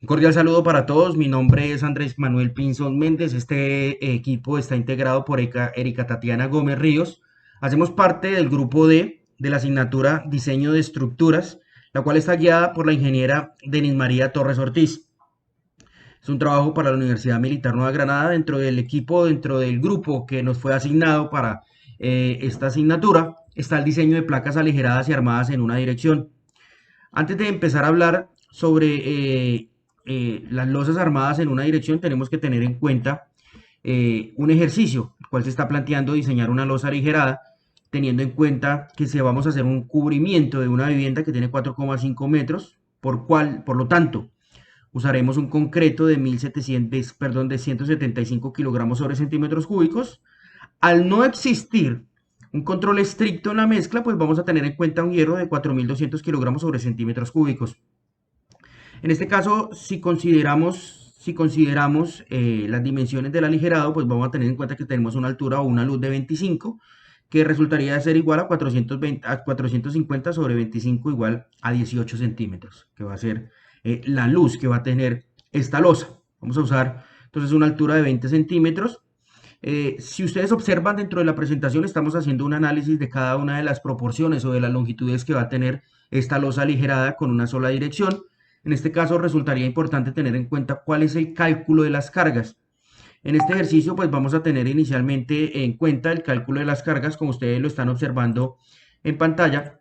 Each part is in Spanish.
Un cordial saludo para todos. Mi nombre es Andrés Manuel Pinzón Méndez. Este equipo está integrado por Erika Tatiana Gómez Ríos. Hacemos parte del grupo de la asignatura Diseño de Estructuras, la cual está guiada por la ingeniera Denis María Torres Ortiz. Es un trabajo para la Universidad Militar Nueva Granada. Dentro del grupo que nos fue asignado para esta asignatura, está el diseño de placas aligeradas y armadas en una dirección. Antes de empezar a hablar sobre las losas armadas en una dirección, tenemos que tener en cuenta un ejercicio, el cual se está planteando diseñar una losa aligerada, teniendo en cuenta que se vamos a hacer un cubrimiento de una vivienda que tiene 4,5 metros, por lo tanto, usaremos un concreto de 175 kilogramos sobre centímetros cúbicos. Al no existir un control estricto en la mezcla, pues vamos a tener en cuenta un hierro de 4.200 kilogramos sobre centímetros cúbicos. En este caso, si consideramos las dimensiones del aligerado, pues vamos a tener en cuenta que tenemos una altura o una luz de 25, que resultaría de ser igual a 450 sobre 25 igual a 18 centímetros, que va a ser la luz que va a tener esta losa. Vamos a usar entonces una altura de 20 centímetros. Si ustedes observan dentro de la presentación, estamos haciendo un análisis de cada una de las proporciones o de las longitudes que va a tener esta losa aligerada con una sola dirección. En este caso resultaría importante tener en cuenta cuál es el cálculo de las cargas. En este ejercicio pues vamos a tener inicialmente en cuenta el cálculo de las cargas, como ustedes lo están observando en pantalla.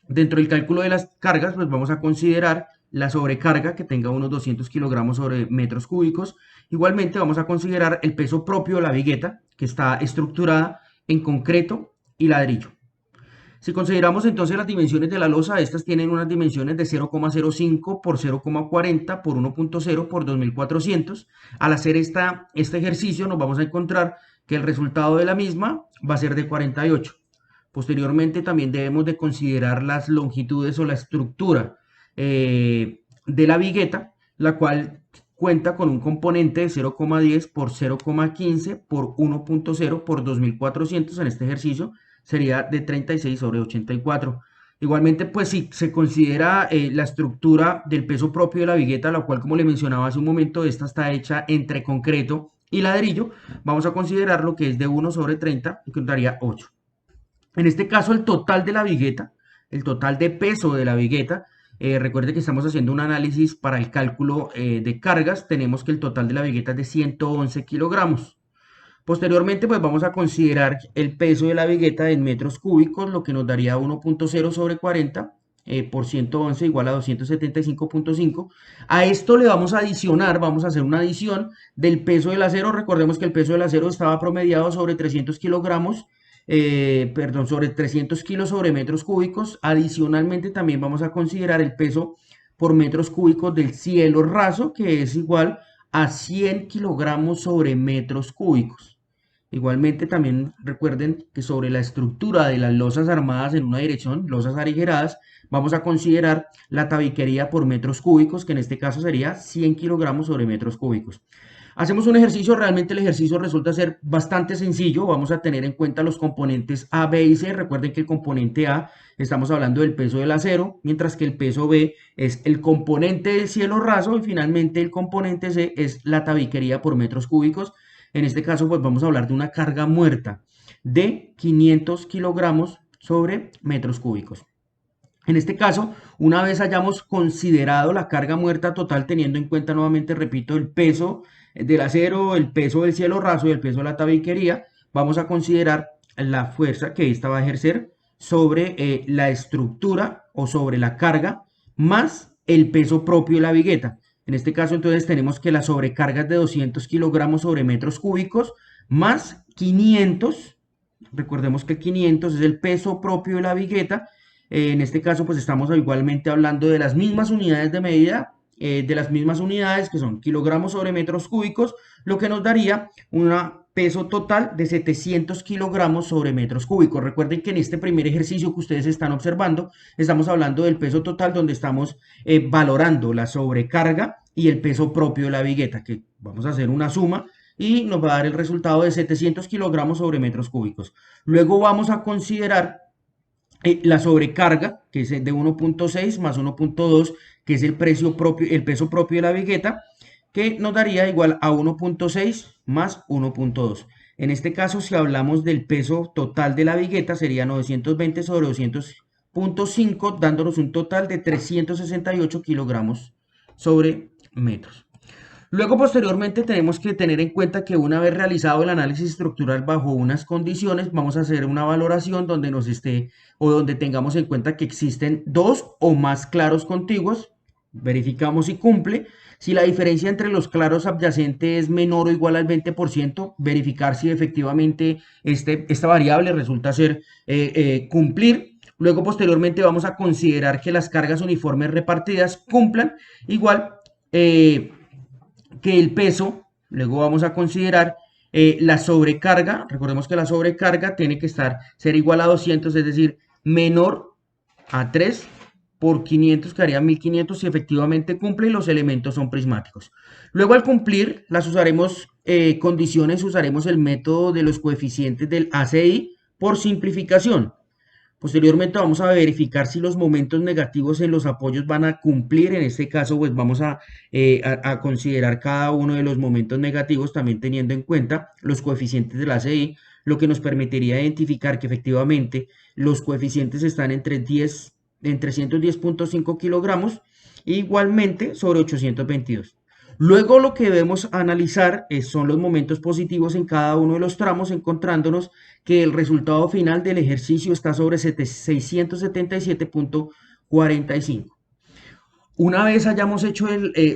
Dentro del cálculo de las cargas pues vamos a considerar la sobrecarga que tenga unos 200 kilogramos sobre metros cúbicos. Igualmente vamos a considerar el peso propio de la vigueta, que está estructurada en concreto y ladrillo. Si consideramos entonces las dimensiones de la losa, estas tienen unas dimensiones de 0,05 por 0,40 por 1,0 por 2.400. Al hacer este ejercicio nos vamos a encontrar que el resultado de la misma va a ser de 48. Posteriormente también debemos de considerar las longitudes o la estructura de la vigueta, la cual cuenta con un componente de 0,10 por 0,15 por 1,0 por 2.400 en este ejercicio sería de 36 sobre 84. Igualmente, pues si se considera la estructura del peso propio de la vigueta, la cual, como le mencionaba hace un momento, esta está hecha entre concreto y ladrillo, vamos a considerar lo que es de 1 sobre 30, que daría 8. En este caso, el total de la vigueta, el total de peso de la vigueta, recuerde que estamos haciendo un análisis para el cálculo de cargas, tenemos que el total de la vigueta es de 111 kilogramos. Posteriormente, pues vamos a considerar el peso de la vigueta en metros cúbicos, lo que nos daría 1,0 sobre 40 por 111 igual a 275,5. A esto le vamos a adicionar, vamos a hacer una adición del peso del acero. Recordemos que el peso del acero estaba promediado sobre 300 kilogramos, sobre 300 kilos sobre metros cúbicos. Adicionalmente, también vamos a considerar el peso por metros cúbicos del cielo raso, que es igual a 100 kilogramos sobre metros cúbicos. Igualmente también recuerden que sobre la estructura de las losas armadas en una dirección, losas aligeradas, vamos a considerar la tabiquería por metros cúbicos, que en este caso sería 100 kilogramos sobre metros cúbicos. Hacemos un ejercicio, realmente el ejercicio resulta ser bastante sencillo, vamos a tener en cuenta los componentes A, B y C. Recuerden que el componente A estamos hablando del peso del acero, mientras que el peso B es el componente del cielo raso y finalmente el componente C es la tabiquería por metros cúbicos. En este caso, pues vamos a hablar de una carga muerta de 500 kilogramos sobre metros cúbicos. En este caso, una vez hayamos considerado la carga muerta total, teniendo en cuenta nuevamente, repito, el peso del acero, el peso del cielo raso y el peso de la tabiquería, vamos a considerar la fuerza que ésta va a ejercer sobre la estructura o sobre la carga más el peso propio de la vigueta. En este caso, entonces, tenemos que la sobrecarga es de 200 kilogramos sobre metros cúbicos más 500. Recordemos que 500 es el peso propio de la vigueta. En este caso, pues estamos igualmente hablando de las mismas unidades de medida, de las mismas unidades que son kilogramos sobre metros cúbicos, lo que nos daría un peso total de 700 kilogramos sobre metros cúbicos. Recuerden que en este primer ejercicio que ustedes están observando, estamos hablando del peso total donde estamos valorando la sobrecarga y el peso propio de la vigueta, que vamos a hacer una suma y nos va a dar el resultado de 700 kilogramos sobre metros cúbicos. Luego vamos a considerar la sobrecarga, que es de 1,6 más 1,2, que es el peso propio de la vigueta, que nos daría igual a 1.6 más 1.2. En este caso, si hablamos del peso total de la vigueta, sería 920 sobre 200.5, dándonos un total de 368 kilogramos sobre metros. Luego, posteriormente, tenemos que tener en cuenta que una vez realizado el análisis estructural bajo unas condiciones, vamos a hacer una valoración donde nos esté o donde tengamos en cuenta que existen dos o más claros contiguos. Verificamos si cumple. Si la diferencia entre los claros adyacentes es menor o igual al 20%, verificar si efectivamente esta variable resulta ser cumplir. Luego, posteriormente, vamos a considerar que las cargas uniformes repartidas cumplan igual. Que el peso, luego vamos a considerar la sobrecarga, recordemos que la sobrecarga tiene que ser igual a 200, es decir, menor a 3 por 500, que haría 1500 si efectivamente cumple y los elementos son prismáticos. Luego al cumplir, las usaremos, condiciones, usaremos el método de los coeficientes del ACI por simplificación. Posteriormente vamos a verificar si los momentos negativos en los apoyos van a cumplir. En este caso, pues vamos a considerar cada uno de los momentos negativos, también teniendo en cuenta los coeficientes de la CI, lo que nos permitiría identificar que efectivamente los coeficientes están entre 110.5 kilogramos, e igualmente sobre 822. Luego lo que debemos analizar son los momentos positivos en cada uno de los tramos, encontrándonos que el resultado final del ejercicio está sobre 677.45. Una vez hayamos hecho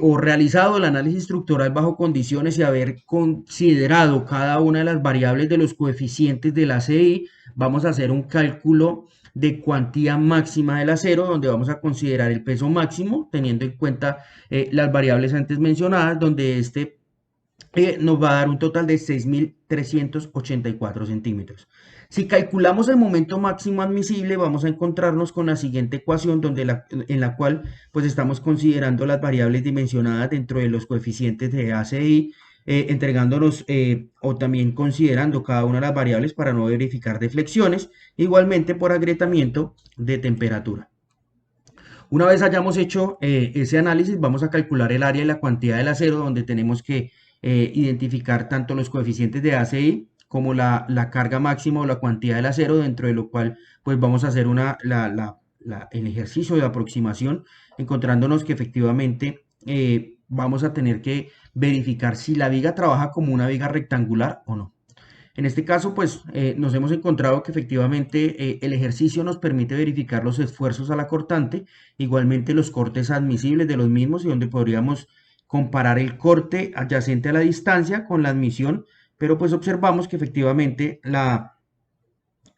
o realizado el análisis estructural bajo condiciones y haber considerado cada una de las variables de los coeficientes de la CI, vamos a hacer un cálculo de cuantía máxima del acero, donde vamos a considerar el peso máximo, teniendo en cuenta las variables antes mencionadas, donde nos va a dar un total de 6.384 centímetros. Si calculamos el momento máximo admisible, vamos a encontrarnos con la siguiente ecuación en la cual pues estamos considerando las variables dimensionadas dentro de los coeficientes de ACI, entregándonos o también considerando cada una de las variables para no verificar deflexiones, igualmente por agrietamiento de temperatura. Una vez hayamos hecho ese análisis, vamos a calcular el área y la cuantía del acero, donde tenemos que identificar tanto los coeficientes de ACI como la carga máxima o la cuantía del acero, dentro de lo cual pues vamos a hacer el ejercicio de aproximación, encontrándonos que efectivamente vamos a tener que verificar si la viga trabaja como una viga rectangular o no. En este caso, pues nos hemos encontrado que efectivamente el ejercicio nos permite verificar los esfuerzos a la cortante, igualmente los cortes admisibles de los mismos, y donde podríamos comparar el corte adyacente a la distancia con la admisión, pero pues observamos que efectivamente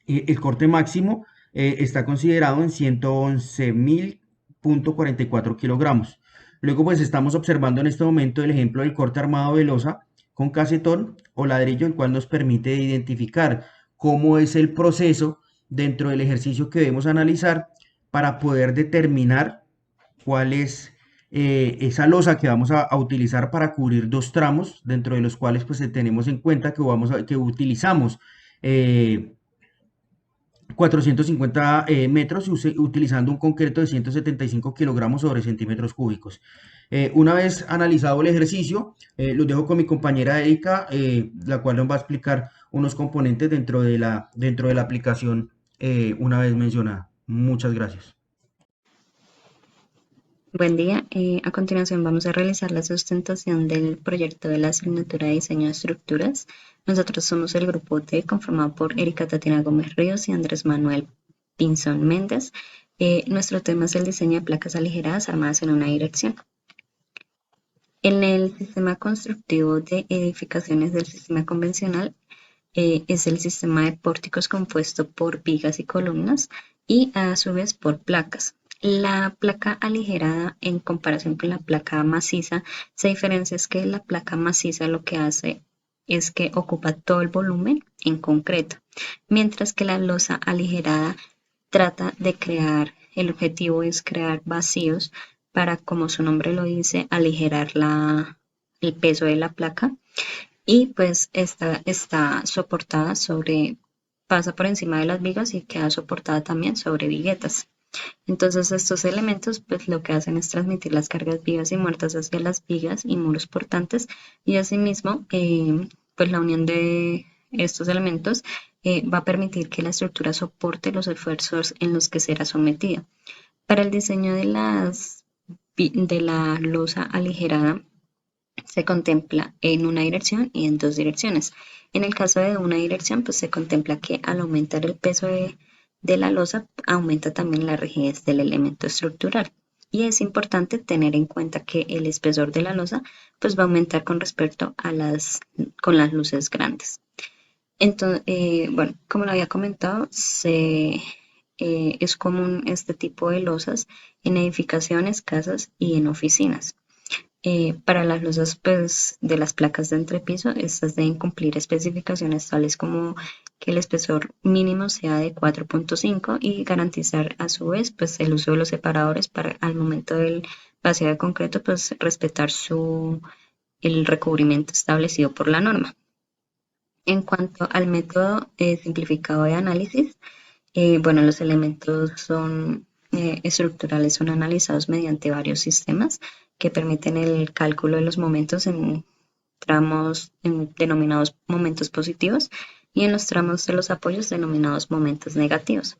el corte máximo está considerado en 111.044 kilogramos. Luego pues estamos observando en este momento el ejemplo del corte armado de losa con casetón o ladrillo, el cual nos permite identificar cómo es el proceso dentro del ejercicio que debemos analizar para poder determinar cuál es esa losa que vamos a utilizar para cubrir dos tramos, dentro de los cuales pues tenemos en cuenta que utilizamos 450 metros, utilizando un concreto de 175 kilogramos sobre centímetros cúbicos. Una vez analizado el ejercicio, los dejo con mi compañera Erika, la cual nos va a explicar unos componentes dentro de la aplicación una vez mencionada. Muchas gracias. Buen día. A continuación vamos a realizar la sustentación del proyecto de la asignatura de diseño de estructuras. Nosotros somos el grupo T, conformado por Erika Tatiana Gómez Ríos y Andrés Manuel Pinzón Méndez. Nuestro tema es el diseño de placas aligeradas armadas en una dirección. En el sistema constructivo de edificaciones del sistema convencional, es el sistema de pórticos compuesto por vigas y columnas y a su vez por placas. La placa aligerada en comparación con la placa maciza se diferencia es que la placa maciza lo que hace es que ocupa todo el volumen en concreto, mientras que la losa aligerada trata de crear, el objetivo es crear vacíos para, como su nombre lo dice, aligerar el peso de la placa, y pues está soportada pasa por encima de las vigas y queda soportada también sobre viguetas. Entonces estos elementos pues lo que hacen es transmitir las cargas vivas y muertas hacia las vigas y muros portantes y asimismo pues la unión de estos elementos va a permitir que la estructura soporte los esfuerzos en los que será sometida. Para el diseño de de la losa aligerada se contempla en una dirección y en dos direcciones. En el caso de una dirección, pues se contempla que al aumentar el peso de la losa, aumenta también la rigidez del elemento estructural. Y es importante tener en cuenta que el espesor de la losa pues va a aumentar con respecto a con las luces grandes. Entonces, bueno, como lo había comentado, es común este tipo de losas en edificaciones, casas y en oficinas. Para las losas pues, de las placas de entrepiso, estas deben cumplir especificaciones tales como que el espesor mínimo sea de 4,5 y garantizar a su vez pues, el uso de los separadores para al momento del vacío de concreto pues, respetar el recubrimiento establecido por la norma. En cuanto al método simplificado de análisis, bueno, los elementos estructurales son analizados mediante varios sistemas que permiten el cálculo de los momentos en tramos denominados momentos positivos y en los tramos de los apoyos denominados momentos negativos.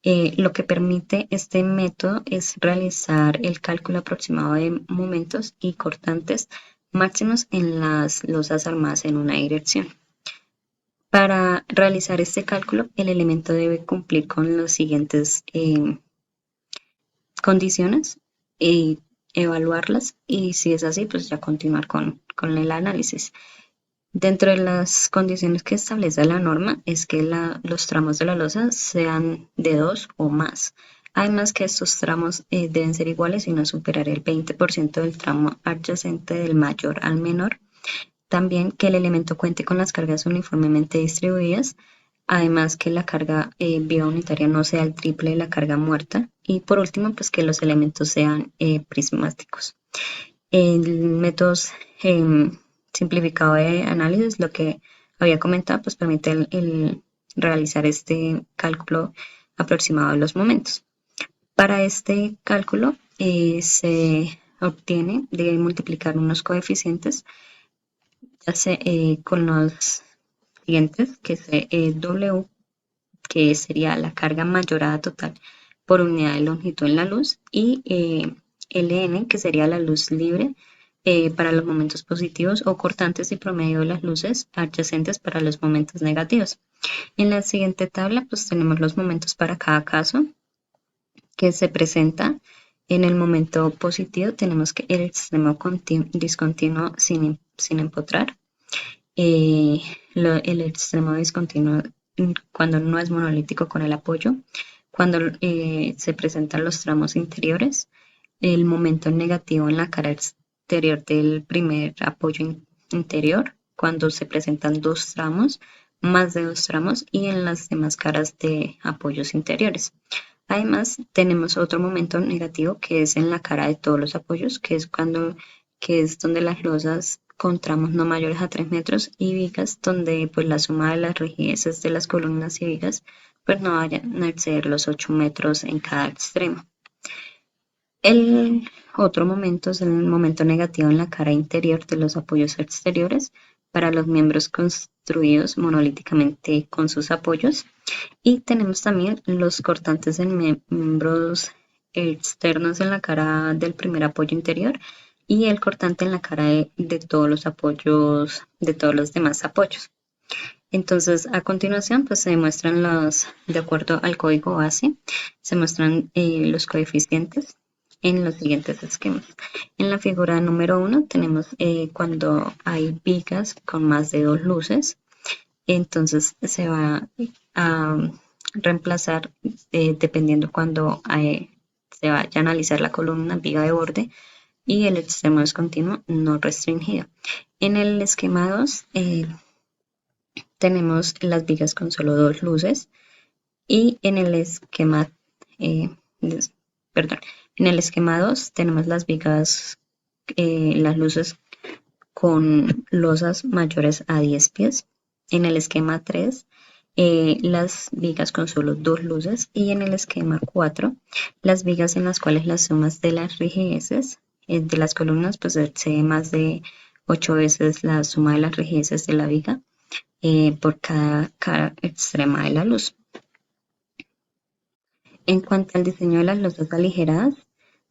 Lo que permite este método es realizar el cálculo aproximado de momentos y cortantes máximos en las losas armadas en una dirección. Para realizar este cálculo, el elemento debe cumplir con las siguientes condiciones y evaluarlas y si es así, pues ya continuar con el análisis. Dentro de las condiciones que establece la norma es que los tramos de la losa sean de 2 o más. Además que estos tramos deben ser iguales y no superar el 20% del tramo adyacente del mayor al menor. También que el elemento cuente con las cargas uniformemente distribuidas, además que la carga viva unitaria no sea el triple de la carga muerta y por último pues que los elementos sean prismáticos. El método simplificado de análisis, lo que había comentado, pues permite realizar este cálculo aproximado de los momentos. Para este cálculo se obtiene de multiplicar unos coeficientes con los siguientes, que es W, que sería la carga mayorada total por unidad de longitud en la luz, y Ln, que sería la luz libre para los momentos positivos o cortantes y promedio de las luces adyacentes para los momentos negativos. En la siguiente tabla pues tenemos los momentos para cada caso que se presenta. En el momento positivo tenemos que el extremo discontinuo sin empotrar. El extremo discontinuo cuando no es monolítico con el apoyo, cuando se presentan los tramos interiores, el momento negativo en la cara exterior del primer apoyo interior, cuando se presentan dos tramos, más de dos tramos y en las demás caras de apoyos interiores. Además, tenemos otro momento negativo que es en la cara de todos los apoyos, que es donde las losas con tramos no mayores a 3 metros y vigas donde pues la suma de las rigideces de las columnas y vigas pues no vayan a exceder los 8 metros en cada extremo. El otro momento es el momento negativo en la cara interior de los apoyos exteriores para los miembros construidos monolíticamente con sus apoyos. Y tenemos también los cortantes en miembros externos en la cara del primer apoyo interior y el cortante en la cara de todos los apoyos, de todos los demás apoyos. Entonces, a continuación, pues se demuestran de acuerdo al código base, se muestran los coeficientes en los siguientes esquemas. En la figura número 1 tenemos cuando hay vigas con más de 2 luces, entonces se va a reemplazar dependiendo cuando se vaya a analizar la columna, viga de borde y el extremo discontinuo no restringido. En el esquema 2 tenemos las vigas con solo 2 luces y en el esquema, perdón, en el esquema 2 tenemos las vigas, las luces con losas mayores a 10 pies. En el esquema 3 las vigas con solo dos luces, y en el esquema 4 las vigas en las cuales las sumas de las rigideces de las columnas pues excede más de 8 veces la suma de las rigideces de la viga por cada cara extrema de la luz. En cuanto al diseño de las losas aligeradas,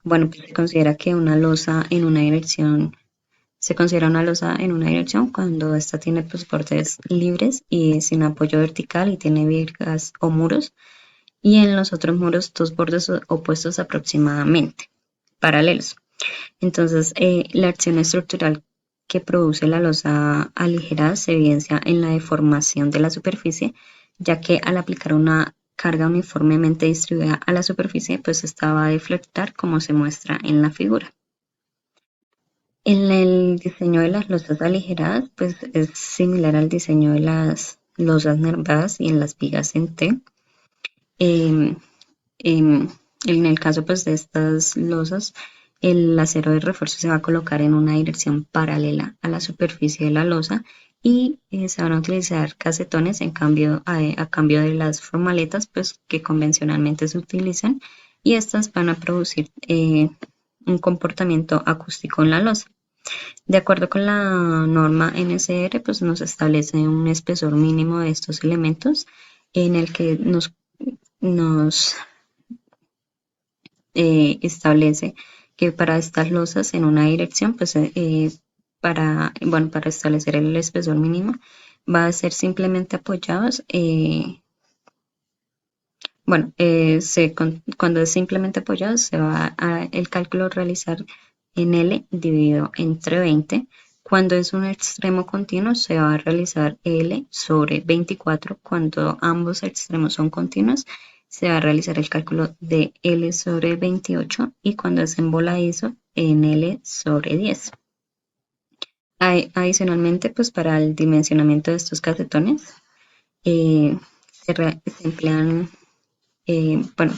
bueno, pues se considera una losa en una dirección cuando ésta tiene pues, bordes libres y sin apoyo vertical y tiene vigas o muros, y en los otros muros dos bordes opuestos aproximadamente, paralelos. Entonces, la acción estructural que produce la losa aligerada se evidencia en la deformación de la superficie, ya que al aplicar una carga uniformemente distribuida a la superficie, pues esta va a deflectar como se muestra en la figura. En el diseño de las losas aligeradas, pues es similar al diseño de las losas nervadas y en las vigas en T. Em, em, en el caso pues de estas losas, el acero de refuerzo se va a colocar en una dirección paralela a la superficie de la losa, y se van a utilizar casetones a cambio de las formaletas pues que convencionalmente se utilizan, y estas van a producir un comportamiento acústico en la losa. De acuerdo con la norma NSR, pues nos establece un espesor mínimo de estos elementos en el que nos establece que para estas losas en una dirección, pues para establecer el espesor mínimo, va a ser simplemente apoyados. Cuando es simplemente apoyado, se va a el cálculo realizar en L dividido entre 20. Cuando es un extremo continuo, se va a realizar L sobre 24. Cuando ambos extremos son continuos, se va a realizar el cálculo de L sobre 28. Y cuando es en voladizo, en L sobre 10. Adicionalmente, pues para el dimensionamiento de estos casetones, se emplean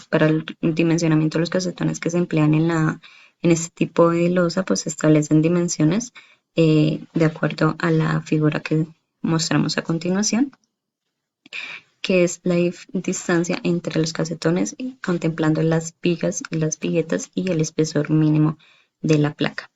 para el dimensionamiento de los casetones que se emplean en este tipo de losa, pues se establecen dimensiones de acuerdo a la figura que mostramos a continuación, que es la distancia entre los casetones contemplando las vigas, las viguetas y el espesor mínimo de la placa.